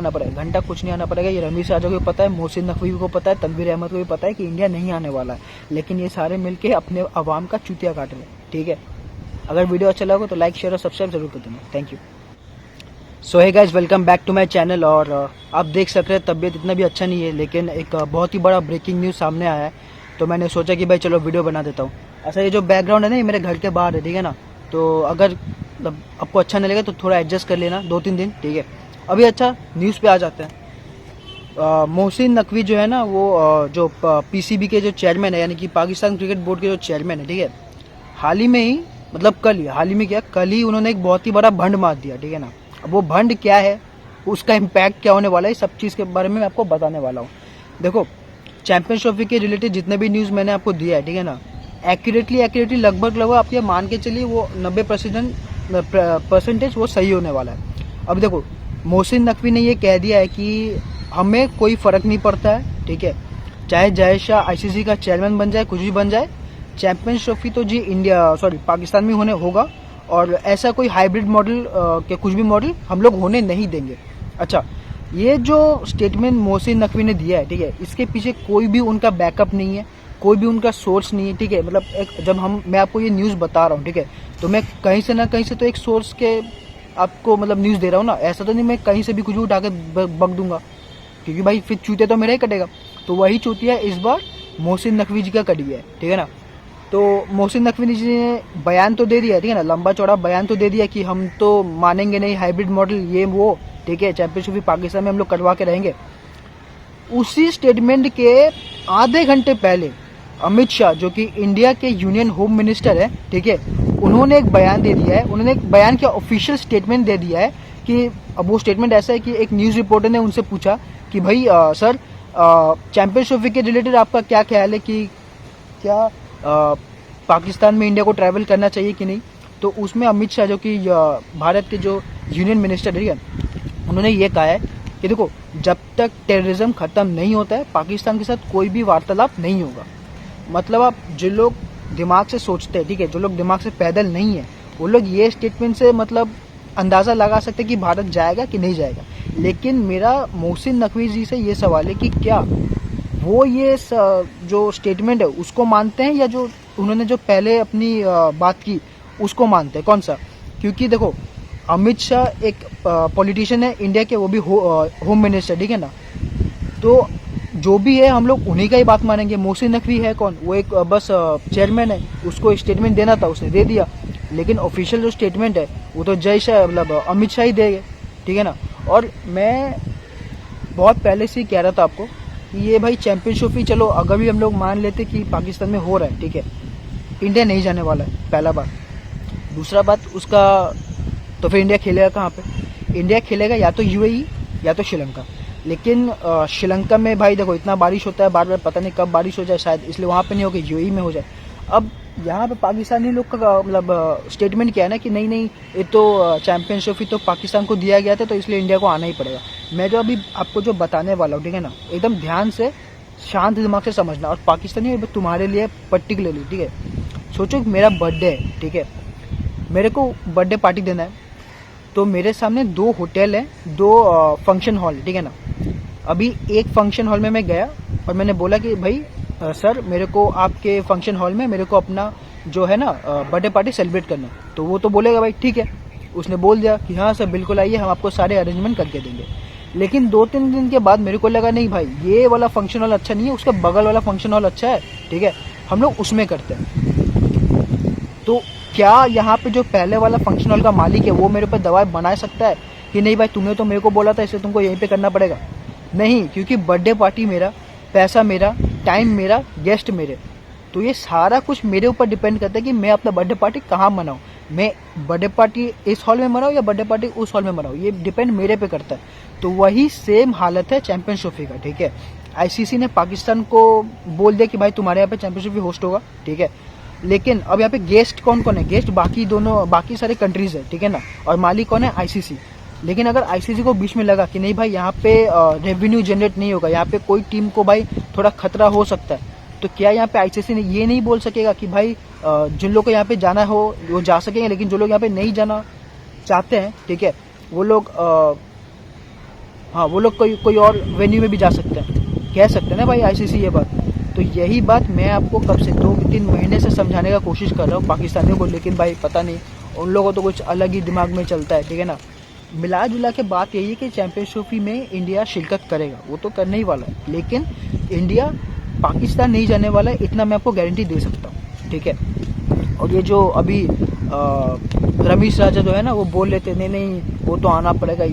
आना पड़ेगा, घंटा कुछ नहीं आना पड़ेगा। ये रमीज राजा को भी पता है, मोहसिन नकवी को पता है, तनवीर अहमद को भी पता है कि इंडिया नहीं आने वाला है, लेकिन ये सारे मिलके अपने अवाम का चूतिया काट रहे हैं। ठीक है, अगर वीडियो अच्छा लगा तो लाइक शेयर और सब्सक्राइब जरूर कर देना। Thank you. So hey guys, welcome back to my channel. और आप देख सकते हैं तबीयत इतना भी अच्छा नहीं है, लेकिन एक बहुत ही बड़ा ब्रेकिंग न्यूज़ सामने आया है, तो मैंने सोचा कि भाई चलो वीडियो बना देता हूँ। अच्छा, ये जो बैकग्राउंड है ना, ये मेरे घर के बाहर है, ठीक है ना, तो अगर आपको अच्छा नहीं लगे तो थोड़ा एडजस्ट कर लेना 2-3 दिन, ठीक है। अभी अच्छा न्यूज़ पे आ जाते हैं। मोहसिन नकवी जो है ना, वो जो पीसीबी के जो चेयरमैन है, यानी कि पाकिस्तान क्रिकेट बोर्ड के जो चेयरमैन है, ठीक है, हाल ही में ही, मतलब हाल ही में क्या, कल ही उन्होंने एक बहुत ही बड़ा भंड मार दिया, ठीक है ना। अब वो भंड क्या है, उसका इम्पैक्ट क्या होने वाला है, सब चीज़ के बारे में मैं आपको बताने वाला हूँ। देखो, चैंपियंस ट्रॉफी के रिलेटेड जितने भी न्यूज़ मैंने आपको दिया है, ठीक है ना, एक्यूरेटली लगभग आप ये मान के चलिए वो 90% वो सही होने वाला है। अब देखो, मोहसिन नकवी ने ये कह दिया है कि हमें कोई फ़र्क नहीं पड़ता है, ठीक है, चाहे जाहिर शाह आईसीसी का चेयरमैन बन जाए, कुछ भी बन जाए, चैंपियंस ट्रॉफी तो जी पाकिस्तान में होने होगा, और ऐसा कोई हाइब्रिड मॉडल के कुछ भी मॉडल हम लोग होने नहीं देंगे। अच्छा, ये जो स्टेटमेंट मोहसिन नकवी ने दिया है, ठीक है, इसके पीछे कोई भी उनका बैकअप नहीं है, कोई भी उनका सोर्स नहीं है, ठीक है। मतलब मैं आपको ये न्यूज़ बता रहा हूँ, ठीक है, तो मैं कहीं से ना कहीं से तो एक सोर्स के आपको मतलब न्यूज़ दे रहा हूँ ना। ऐसा तो नहीं मैं कहीं से भी कुछ भी उठा के बक दूंगा, क्योंकि भाई फिर चूतिया तो मेरा ही कटेगा। तो वही चूतिया इस बार मोहसिन नकवी जी का कट गया है, ठीक है ना। तो मोहसिन नकवी जी ने बयान तो दे दिया, ठीक है ना, लंबा चौड़ा बयान तो दे दिया कि हम तो मानेंगे नहीं हाइब्रिड मॉडल, ये वो, ठीक है, चैंपियनशिप भी पाकिस्तान में हम लोग करवा के रहेंगे। उसी स्टेटमेंट के आधे घंटे पहले अमित शाह, जो कि इंडिया के यूनियन होम मिनिस्टर है, ठीक है, उन्होंने एक बयान दे दिया है। उन्होंने एक बयान क्या, ऑफिशियल स्टेटमेंट दे दिया है कि अब वो स्टेटमेंट ऐसा है कि एक न्यूज़ रिपोर्टर ने उनसे पूछा कि भाई सर, चैंपियंस ट्रॉफी के रिलेटेड आपका क्या ख्याल है कि क्या पाकिस्तान में इंडिया को ट्रैवल करना चाहिए कि नहीं। तो उसमें अमित शाह, जो कि भारत के जो यूनियन मिनिस्टर है, उन्होंने ये कहा है कि देखो, जब तक टेररिज्म खत्म नहीं होता है, पाकिस्तान के साथ कोई भी वार्तालाप नहीं होगा। मतलब आप जो लोग दिमाग से सोचते हैं, ठीक है, जो लोग दिमाग से पैदल नहीं है, वो लोग ये स्टेटमेंट से मतलब अंदाज़ा लगा सकते हैं कि भारत जाएगा कि नहीं जाएगा। लेकिन मेरा मोहसिन नकवी जी से ये सवाल है कि क्या वो ये जो स्टेटमेंट है उसको मानते हैं, या जो उन्होंने जो पहले अपनी बात की उसको मानते हैं, कौन सा। क्योंकि देखो, अमित शाह एक पॉलिटिशियन है इंडिया के, वो भी होम मिनिस्टर, ठीक है ना। तो जो भी है हम लोग उन्हीं का ही बात मानेंगे। मोहसिन नकवी है कौन, वो एक बस चेयरमैन है, उसको एक स्टेटमेंट देना था, उसने दे दिया। लेकिन ऑफिशियल जो स्टेटमेंट है वो तो जय शाह मतलब अमित शाह ही देंगे, ठीक है ना। और मैं बहुत पहले से ही कह रहा था आपको कि ये भाई चैंपियंस ट्रॉफी, चलो अगर भी हम लोग मान लेते कि पाकिस्तान में हो रहा है, ठीक है, इंडिया नहीं जाने वाला है, पहला बात। दूसरा बात उसका, तो फिर इंडिया खेलेगा कहाँ पे? इंडिया खेलेगा या तो यूएई या तो श्रीलंका। लेकिन श्रीलंका में भाई देखो, इतना बारिश होता है बार बार, पता नहीं कब बारिश हो जाए, शायद इसलिए वहाँ पे नहीं होगी, यूएई में हो जाए। अब यहाँ पे पाकिस्तानी लोग का मतलब स्टेटमेंट क्या है ना कि नहीं नहीं, ये तो चैंपियंस ट्रॉफी तो पाकिस्तान को दिया गया था, तो इसलिए इंडिया को आना ही पड़ेगा। मैं जो अभी आपको जो बताने वाला हूँ, ठीक है ना, एकदम ध्यान से शांत दिमाग से समझना। और पाकिस्तानी तुम्हारे लिए पर्टिकुलरली, ठीक है, सोचो मेरा बर्थडे है, ठीक है, मेरे को बर्थडे पार्टी देना है, तो मेरे सामने 2 होटल है, 2 फंक्शन हॉल, ठीक है ना। अभी एक फंक्शन हॉल में मैं गया और मैंने बोला कि भाई सर, मेरे को आपके फंक्शन हॉल में मेरे को अपना जो है ना बर्थडे पार्टी सेलिब्रेट करना है। तो वो तो बोलेगा भाई ठीक है, उसने बोल दिया कि हाँ सर बिल्कुल आइए, हम आपको सारे अरेंजमेंट करके देंगे। लेकिन 2-3 दिन के बाद मेरे को लगा नहीं भाई, ये वाला फंक्शन हॉल अच्छा नहीं है, उसका बगल वाला फंक्शन हॉल अच्छा है, ठीक है, हम लोग उसमें करते हैं। तो क्या यहाँ पे जो पहले वाला फंक्शन हॉल का मालिक है वो मेरे पर दबाव बना सकता है कि नहीं भाई तुमने तो मेरे को बोला था, इसलिए तुमको यहीं पे करना पड़ेगा? नहीं, क्योंकि बर्थडे पार्टी मेरा, पैसा मेरा, टाइम मेरा, गेस्ट मेरे। तो ये सारा कुछ मेरे ऊपर डिपेंड करता है कि मैं अपना बर्थडे पार्टी कहाँ मनाऊँ। मैं बर्थडे पार्टी इस हॉल में मनाऊँ या बर्थडे पार्टी उस हॉल में मनाऊँ, ये डिपेंड मेरे पे करता है। तो वही सेम हालत है चैंपियंस ट्रॉफी का, ठीक है। आईसीसी ने पाकिस्तान को बोल दिया कि भाई तुम्हारे यहाँ पे चैंपियंस ट्रॉफी होस्ट होगा, ठीक है। लेकिन अब यहाँ पे गेस्ट कौन कौन है? गेस्ट बाकी सारे कंट्रीज है, ठीक है ना, और मालिक कौन है? आईसीसी। लेकिन अगर आईसीसी को बीच में लगा कि नहीं भाई यहाँ पे रेवेन्यू जनरेट नहीं होगा, यहाँ पे कोई टीम को भाई थोड़ा खतरा हो सकता है, तो क्या यहाँ पे आईसीसी ने ये नहीं बोल सकेगा कि भाई जिन लोग को यहाँ पे जाना हो वो जा सकेंगे, लेकिन जो लोग यहाँ पे नहीं जाना चाहते हैं, ठीक है, वो लोग हाँ वो लोग कोई और वेन्यू में भी जा सकते हैं, कह सकते हैं ना भाई आईसीसी ये बात। तो यही बात मैं आपको कब से 2-3 महीने से समझाने का कोशिश कर रहा हूँ पाकिस्तानियों को, लेकिन भाई पता नहीं उन लोगों को तो कुछ अलग ही दिमाग में चलता है, ठीक है ना। मिला जुला के बात यही है कि चैंपियंस ट्रॉफी में इंडिया शिरकत करेगा, वो तो करने ही वाला है, लेकिन इंडिया पाकिस्तान नहीं जाने वाला है, इतना मैं आपको गारंटी दे सकता हूँ, ठीक है। और ये जो अभी रमीश राजा जो है ना वो बोल लेते नहीं नहीं वो तो आना पड़ेगा,